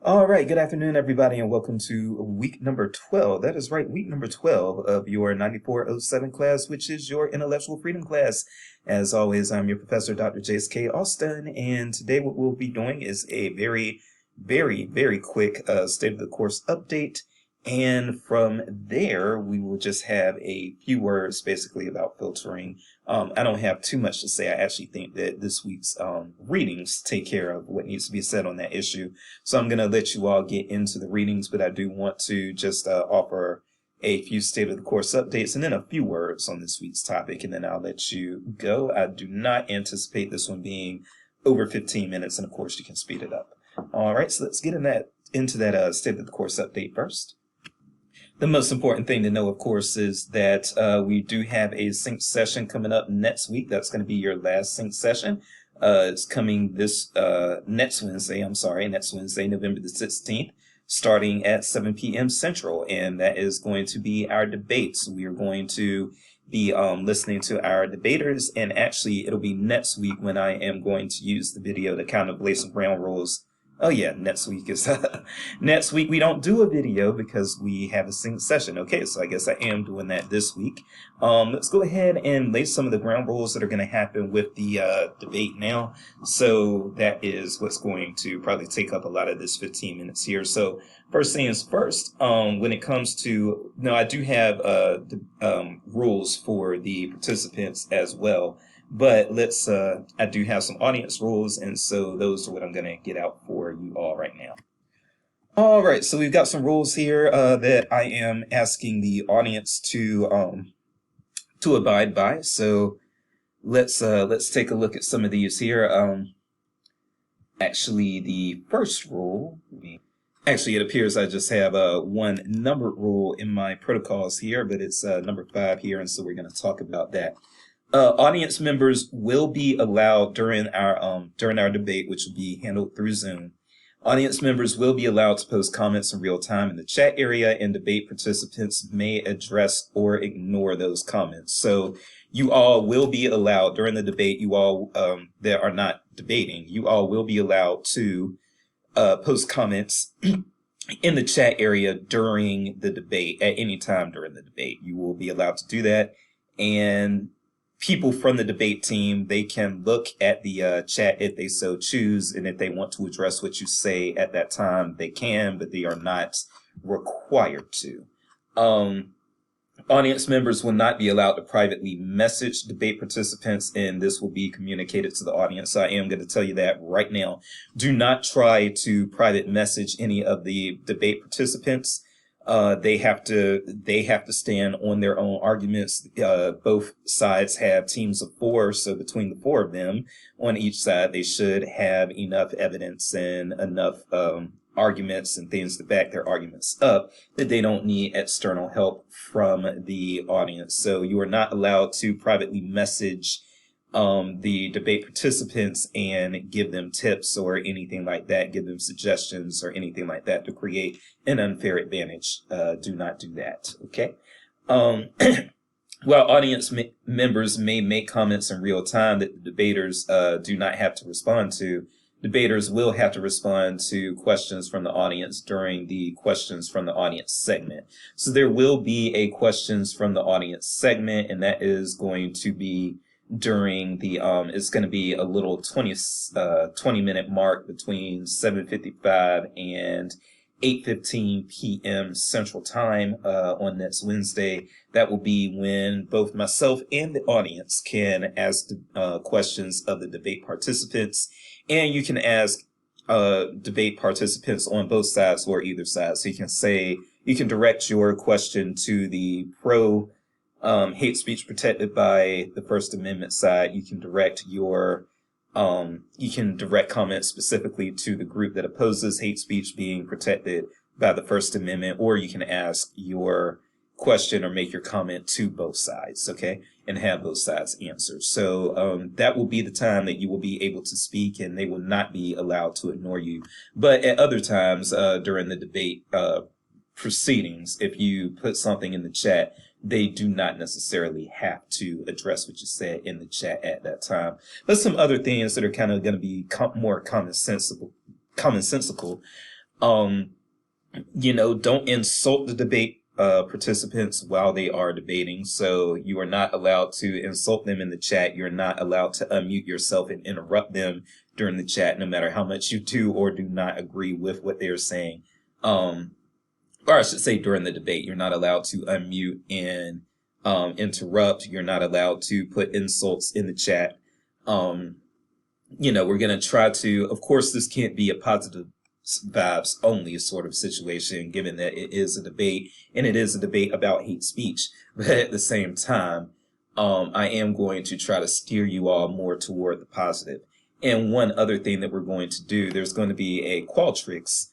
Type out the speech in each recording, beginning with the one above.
All right, good afternoon, everybody, and welcome to week number 12. That is right, week number 12 of your 9407 class, which is your intellectual freedom class. As always, I'm your professor, Dr. Jace K. Austin, and today what we'll be doing is a very quick state of the course update. And from there, we will just have a few words basically about filtering. I don't have too much to say. I actually think that this week's readings take care of what needs to be said on that issue. So I'm going to let you all get into the readings, but I do want to just offer a few state of the course updates and then a few words on this week's topic, and then I'll let you go. I do not anticipate this one being over 15 minutes, and of course you can speed it up. All right, so let's get into that state of the course update first. The most important thing to know, of course, is that we do have a sync session coming up next week. That's going to be your last sync session. It's coming this next Wednesday, November the 16th, starting at 7 p.m. Central, and that is going to be our debates. We are going to be listening to our debaters, and actually it'll be next week when I am going to use the video to kind of lay some ground rules. Oh yeah, next week is next week. We don't do a video because we have a sync session. Okay, so I guess I am doing that this week. Let's go ahead and lay some of the ground rules that are going to happen with the debate now. So that is what's going to probably take up a lot of this 15 minutes here. So first things first, when it comes to, no, I do have rules for the participants as well. But I do have some audience rules, and so those are what I'm going to get out for you all right now. All right, so we've got some rules here that I am asking the audience to abide by. So let's take a look at some of these here. Actually, the first rule, actually it appears I just have one numbered rule in my protocols here, but it's number 5 here, and so we're going to talk about that. Audience members will be allowed during our debate, which will be handled through Zoom. Audience members will be allowed to post comments in real time in the chat area, and debate participants may address or ignore those comments. So you all will be allowed during the debate, you all that are not debating, you all will be allowed to post comments in the chat area during the debate at any time during the debate. You will be allowed to do that, and people from the debate team, they can look at the chat if they so choose, and if they want to address what you say at that time, they can, but they are not required to. Audience members will not be allowed to privately message debate participants, and this will be communicated to the audience. So I am going to tell you that right now. Do not try to private message any of the debate participants. They have to stand on their own arguments. Both sides have teams of 4, so between the 4 of them on each side, they should have enough evidence and enough arguments and things to back their arguments up that they don't need external help from the audience. So you are not allowed to privately message the debate participants and give them tips or anything like that, give them suggestions or anything like that to create an unfair advantage. Do not do that, okay? While audience members may make comments in real time that the debaters do not have to respond to, debaters will have to respond to questions from the audience during the questions from the audience segment. So there will be a questions from the audience segment, and that is going to be during the it's going to be a little 20-minute mark between 7:55 and 8:15 p.m. Central Time on next Wednesday. That will be when both myself and the audience can ask questions of the debate participants, and you can ask debate participants on both sides or either side. So you can direct your question to the pro hate speech protected by the First Amendment side. You can direct comments specifically to the group that opposes hate speech being protected by the First Amendment, or you can ask your question or make your comment to both sides, okay, and have both sides answer. So that will be the time that you will be able to speak, and they will not be allowed to ignore you. But at other times during the debate proceedings, if you put something in the chat, they do not necessarily have to address what you said in the chat at that time. But some other things that are kind of going to be more commonsensical. Um, don't insult the debate participants while they are debating. So you are not allowed to insult them in the chat. You're not allowed to unmute yourself and interrupt them during the chat, no matter how much you do or do not agree with what they're saying. Or I should say during the debate, you're not allowed to unmute and interrupt. You're not allowed to put insults in the chat. We're going to try to, of course, this can't be a positive vibes only sort of situation, given that it is a debate and it is a debate about hate speech. But at the same time, I am going to try to steer you all more toward the positive. And one other thing that we're going to do, there's going to be a Qualtrics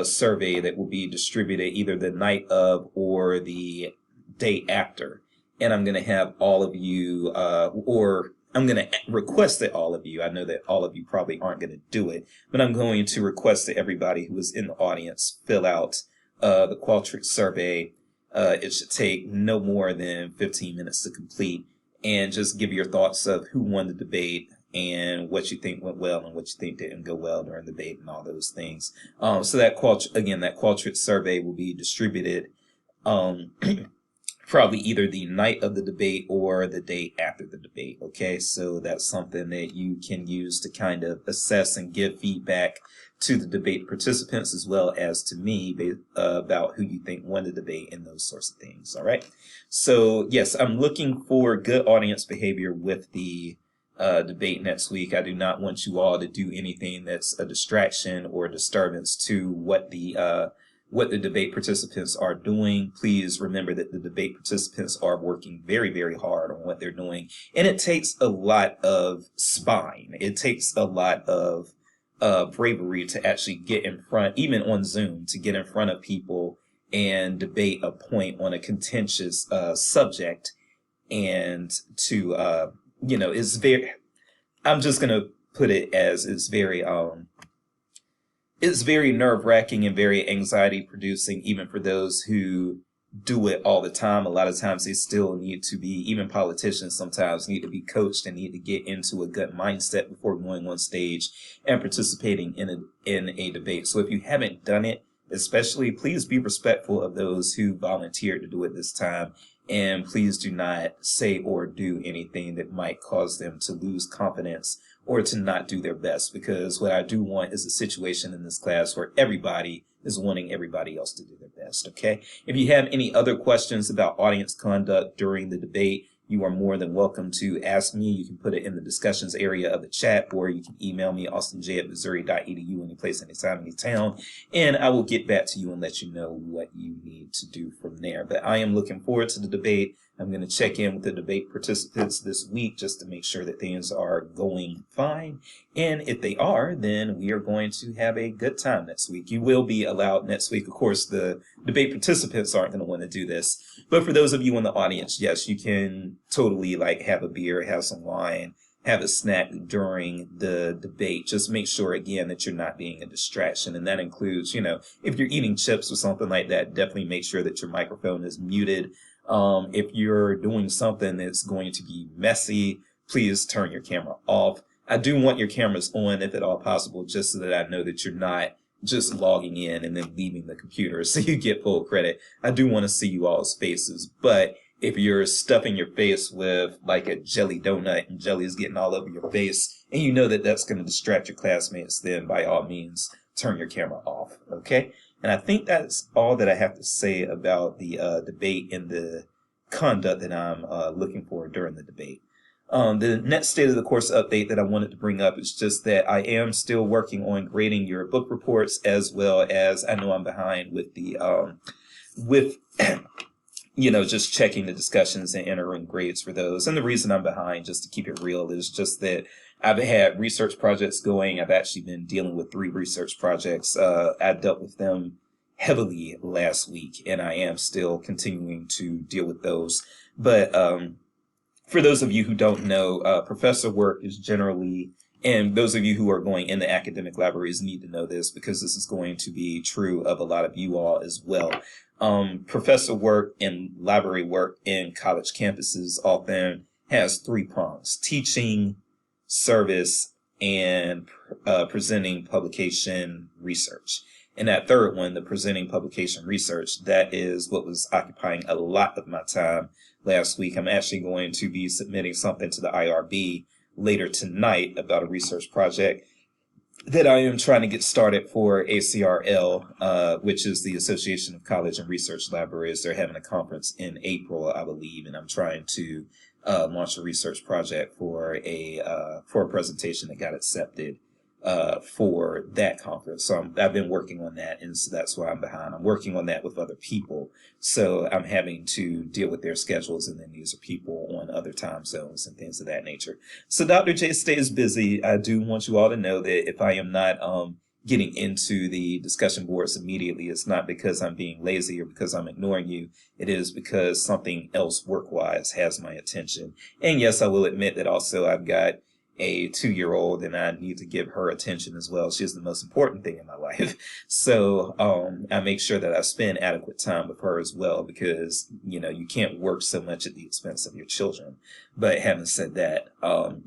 survey that will be distributed either the night of or the day after. And I'm going to have all of you, or I'm going to request that all of you, I know that all of you probably aren't going to do it, but I'm going to request that everybody who is in the audience fill out the Qualtrics survey. It should take no more than 15 minutes to complete, and just give your thoughts of who won the debate and what you think went well and what you think didn't go well during the debate and all those things. So that Qualtrics survey will be distributed probably either the night of the debate or the day after the debate. Okay, so that's something that you can use to kind of assess and give feedback to the debate participants as well as to me about who you think won the debate and those sorts of things. All right, so yes, I'm looking for good audience behavior with the debate next week. I do not want you all to do anything that's a distraction or a disturbance to what the debate participants are doing. Please remember that the debate participants are working very, very hard on what they're doing. And it takes a lot of spine. It takes a lot of bravery to actually get in front, even on Zoom, to get in front of people and debate a point on a contentious subject. And to, it's very, I'm just going to put it as it's very nerve-wracking and very anxiety-producing, even for those who do it all the time. A lot of times they still need to be, even politicians sometimes need to be coached and need to get into a good mindset before going on stage and participating in a debate. So if you haven't done it, especially, please be respectful of those who volunteered to do it this time. And please do not say or do anything that might cause them to lose confidence or to not do their best, because what I do want is a situation in this class where everybody is wanting everybody else to do their best, okay? If you have any other questions about audience conduct during the debate, you are more than welcome to ask me. You can put it in the discussions area of the chat, or you can email me, austinj@missouri.edu, anyplace, anytime, anytown, and I will get back to you and let you know what you need to do from there. But I am looking forward to the debate. I'm going to check in with the debate participants this week just to make sure that things are going fine. And if they are, then we are going to have a good time next week. You will be allowed next week. Of course, the debate participants aren't going to want to do this. But for those of you in the audience, yes, you can totally have a beer, have some wine, have a snack during the debate. Just make sure, again, that you're not being a distraction. And that includes, if you're eating chips or something like that, definitely make sure that your microphone is muted. If you're doing something that's going to be messy, please turn your camera off. I do want your cameras on if at all possible, just so that I know that you're not just logging in and then leaving the computer so you get full credit. I do want to see you all's faces, but if you're stuffing your face with a jelly donut and jelly is getting all over your face and you know that that's going to distract your classmates, then by all means, turn your camera off, okay? And I think that's all that I have to say about the debate and the conduct that I'm looking for during the debate. The next state of the course update that I wanted to bring up is just that I am still working on grading your book reports, as well as I know I'm behind with the just checking the discussions and entering grades for those. And the reason I'm behind, just to keep it real, is just that I've had research projects going. I've actually been dealing with 3 research projects. I dealt with them heavily last week, and I am still continuing to deal with those. But for those of you who don't know, professor work is generally, and those of you who are going into academic libraries need to know this, because this is going to be true of a lot of you all as well. Professor work and library work in college campuses often has 3 prongs: teaching, service, and presenting publication research. And that third one, the presenting publication research, that is what was occupying a lot of my time last week. I'm actually going to be submitting something to the IRB later tonight about a research project that I am trying to get started for ACRL, which is the Association of College and Research Libraries. They're having a conference in April, I believe, and I'm trying to launch a research project for a presentation that got accepted for that conference. So I've been working on that, and so that's why I'm behind. I'm working on that with other people, so I'm having to deal with their schedules, and then these are people on other time zones and things of that nature. So Dr. J stays busy. I do want you all to know that if I am not getting into the discussion boards immediately, it's not because I'm being lazy or because I'm ignoring you. It is because something else work-wise has my attention. And yes, I will admit that also I've got a 2-year-old and I need to give her attention as well. She's the most important thing in my life. So I make sure that I spend adequate time with her as well, because, you know, you can't work so much at the expense of your children. But having said that,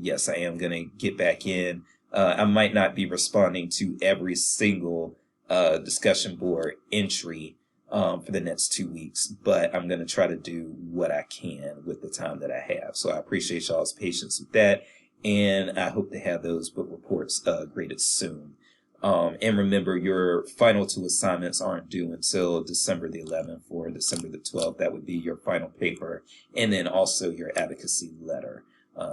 yes, I am going to get back in. I might not be responding to every single discussion board entry for the next 2 weeks, but I'm going to try to do what I can with the time that I have. So I appreciate y'all's patience with that. And I hope to have those book reports graded soon. And remember, your final 2 assignments aren't due until December the 11th or December the 12th. That would be your final paper, and then also your advocacy letter.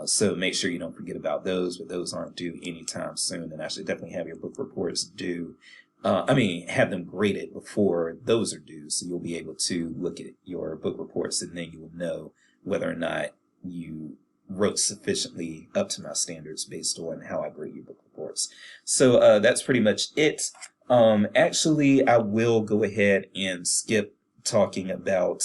So make sure you don't forget about those, but those aren't due anytime soon. And I should definitely have your book reports due. Have them graded before those are due, so you'll be able to look at your book reports, and then you will know whether or not you wrote sufficiently up to my standards based on how I grade your book reports. So that's pretty much it. Actually, I will go ahead and skip talking about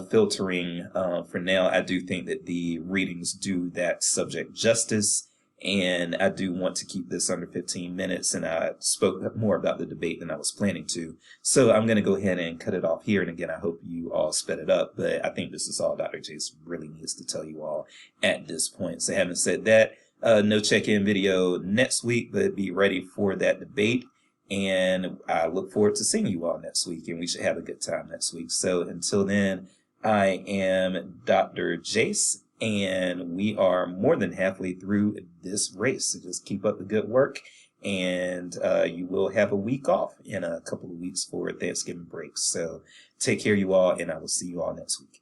filtering for now. I do think that the readings do that subject justice, and I do want to keep this under 15 minutes, and I spoke more about the debate than I was planning to. So I'm going to go ahead and cut it off here. And again, I hope you all sped it up, but I think this is all Dr. Jace really needs to tell you all at this point. So having said that, no check-in video next week, but be ready for that debate. And I look forward to seeing you all next week, and we should have a good time next week. So until then, I am Dr. Jace, and we are more than halfway through this race. So just keep up the good work, and you will have a week off in a couple of weeks for Thanksgiving break. So take care, you all, and I will see you all next week.